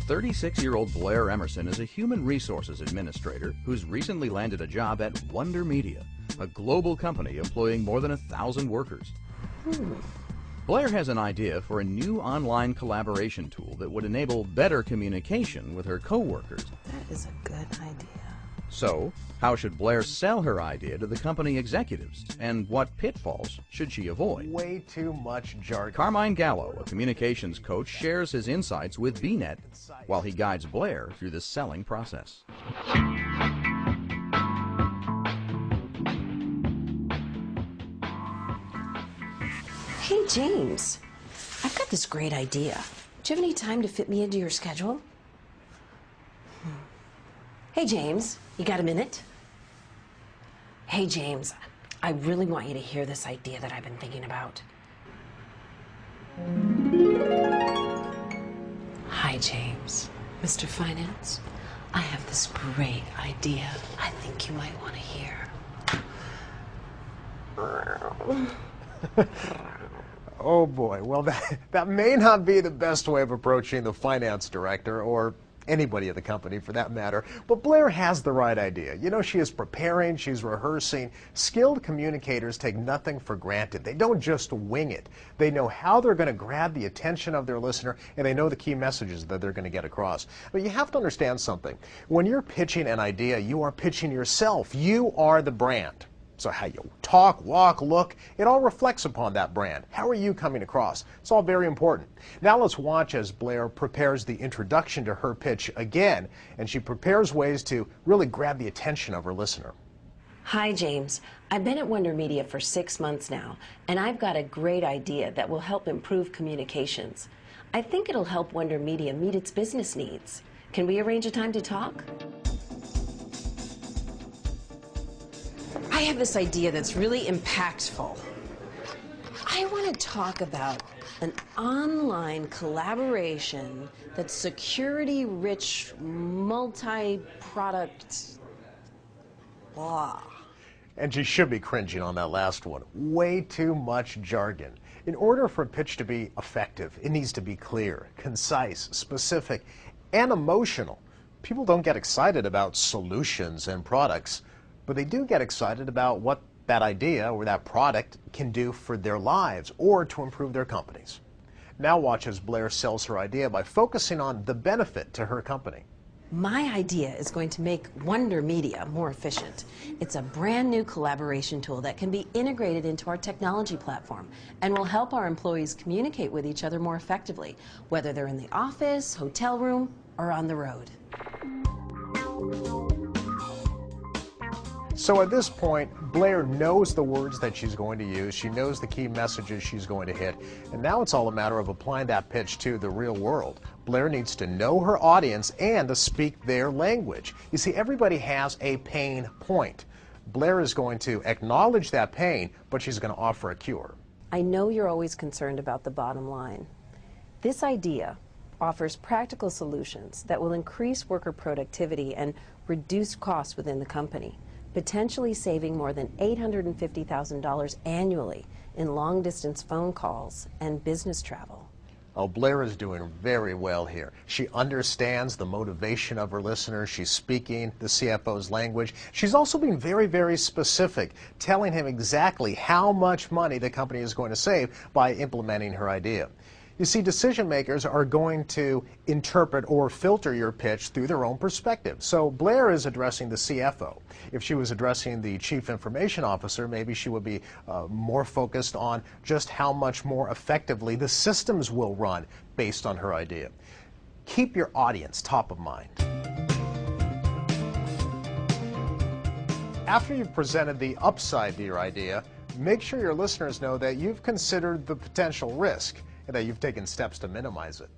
36-year-old Blair Emerson is a human resources administrator who's recently landed a job at Wonder Media, a global company employing more than 1,000 workers. Blair has an idea for a new online collaboration tool that would enable better communication with her co-workers. That is a good idea. So, how should Blair sell her idea to the company executives, and what pitfalls should she avoid? Way too much jargon. Carmine Gallo, a communications coach, shares his insights with BNet while he guides Blair through the selling process. Hey, James, I've got this great idea. Do you have any time to fit me into your schedule? Hey, James, you got a minute? Hey, James, I really want you to hear this idea that I've been thinking about. Hi, James. Mr. Finance, I have this great idea I think you might want to hear. Oh boy, well that may not be the best way of approaching the finance director, or anybody at the company for that matter, but Blair has the right idea. You know, she is preparing, she's rehearsing. Skilled communicators take nothing for granted. They don't just wing it. They know how they're going to grab the attention of their listener, and they know the key messages that they're going to get across. But you have to understand something. When you're pitching an idea, you are pitching yourself. You are the brand. So how you talk, walk, look, it all reflects upon that brand. How are you coming across? It's all very important. Now let's watch as Blair prepares the introduction to her pitch again, and she prepares ways to really grab the attention of her listener. Hi, James. I've been at Wonder Media for 6 months now, and I've got a great idea that will help improve communications. I think it'll help Wonder Media meet its business needs. Can we arrange a time to talk? I have this idea that's really impactful. I want to talk about an online collaboration that's security-rich, multi-product, blah. And she should be cringing on that last one. Way too much jargon. In order for a pitch to be effective, it needs to be clear, concise, specific, and emotional. People don't get excited about solutions and products, but they do get excited about what that idea or that product can do for their lives or to improve their companies. Now watch as Blair sells her idea by focusing on the benefit to her company. My idea is going to make Wonder Media more efficient. It's a brand new collaboration tool that can be integrated into our technology platform and will help our employees communicate with each other more effectively, whether they're in the office, hotel room, or on the road. So at this point, Blair knows the words that she's going to use. She knows the key messages she's going to hit. And now it's all a matter of applying that pitch to the real world. Blair needs to know her audience and to speak their language. You see, everybody has a pain point. Blair is going to acknowledge that pain, but she's going to offer a cure. I know you're always concerned about the bottom line. This idea offers practical solutions that will increase worker productivity and reduce costs within the company, potentially saving more than $850,000 annually in long-distance phone calls and business travel. Oh, Blair is doing very well here. She understands the motivation of her listener. She's speaking the CFO's language. She's also being very, very specific, telling him exactly how much money the company is going to save by implementing her idea. You see, decision makers are going to interpret or filter your pitch through their own perspective. So Blair is addressing the CFO. If she was addressing the Chief Information Officer, maybe she would be more focused on just how much more effectively the systems will run based on her idea. Keep your audience top of mind. After you've presented the upside to your idea, make sure your listeners know that you've considered the potential risk and that you've taken steps to minimize it.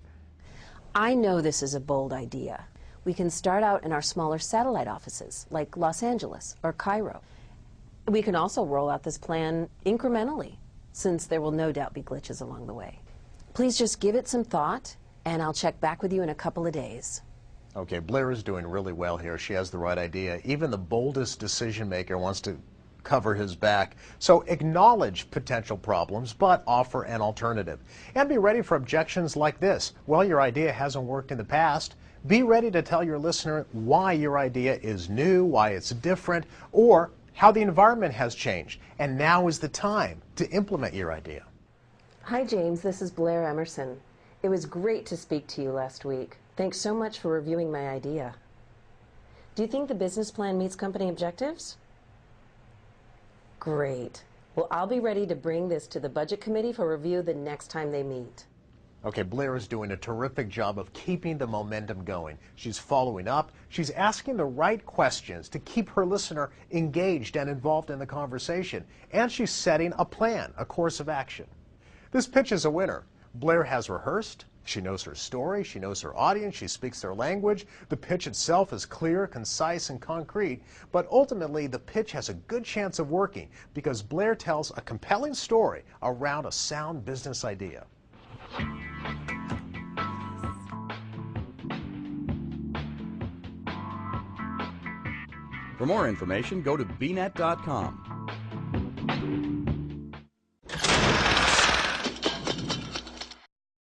I know this is a bold idea. We can start out in our smaller satellite offices, like Los Angeles or Cairo. We can also roll out this plan incrementally, since there will no doubt be glitches along the way. Please just give it some thought, and I'll check back with you in a couple of days. Okay, Blair is doing really well here. She has the right idea. Even the boldest decision maker wants to cover his back. So acknowledge potential problems, but offer an alternative. And be ready for objections like this. Well, your idea hasn't worked in the past. Be ready to tell your listener why your idea is new, why it's different, or how the environment has changed. And now is the time to implement your idea. Hi, James. This is Blair Emerson. It was great to speak to you last week. Thanks so much for reviewing my idea. Do you think the business plan meets company objectives? Great. Well, I'll be ready to bring this to the Budget Committee for review the next time they meet. Okay, Blair is doing a terrific job of keeping the momentum going. She's following up. She's asking the right questions to keep her listener engaged and involved in the conversation. And she's setting a plan, a course of action. This pitch is a winner. Blair has rehearsed. She knows her story. She knows her audience. She speaks their language. The pitch itself is clear, concise, and concrete. But ultimately, the pitch has a good chance of working because Blair tells a compelling story around a sound business idea. For more information, go to bnet.com.